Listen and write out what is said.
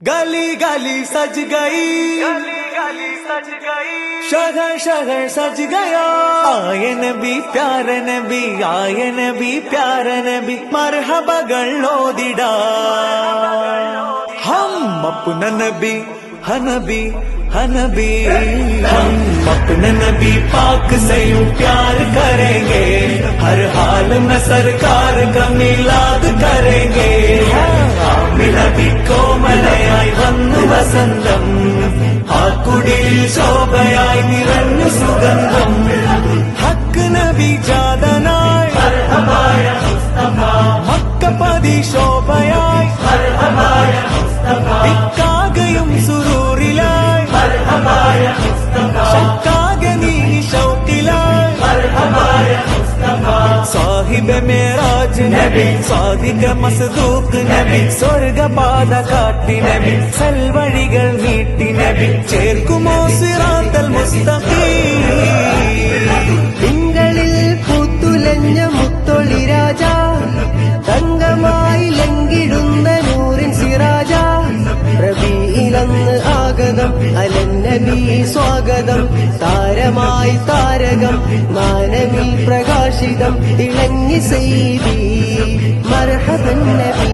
गली गली सज गई, शहर शहर सज गया। आए नबी प्यारे नबी, आए नबी प्यारे नबी, मरहबകൾ ഓതിടാ। हम अपना नबी हनबी हनबी, हम अपने नबी पाक से यूं प्यार करेंगे, हर हाल में सरकार का मिलाद करेंगे। नबी കോമലയായി വന്നു വസന്തം, ആ കുടിയിൽ ശോഭയായി നിറഞ്ഞു സുഗന്ധം। ഹക്ക് നബി ജാതനായി മക്കപതി ശോഭയായി, ഇക്കാകയും സുരൂറിലായി, ശക്കാകെ നീ ശൗക്കിലായി। സാഹിബ് മേറാജ് നബി, സാദിക മസ്ദൂഖ് നബി, സ്വർഗപാത കാട്ടി നബി, സൽവഴികൾ നീട്ടി നബി, ചേർക്കുമോ സിറാത്തൽ മുസ്തഖീം। തിങ്കളിൽ പൂത്തുലഞ്ഞ മുത്തൊളി രാജ, തങ്കമായി ലങ്കിടുന്ന നൂറിൻ സിറാജ, റബീഇലന്ന് ആഗതം അലന്നബി സ്വാഗതം, താരമായി താരകം മാനവിൽ പ്രകാശിതം, തിളങ്ങി സൈദി മർഹബൻ നബി।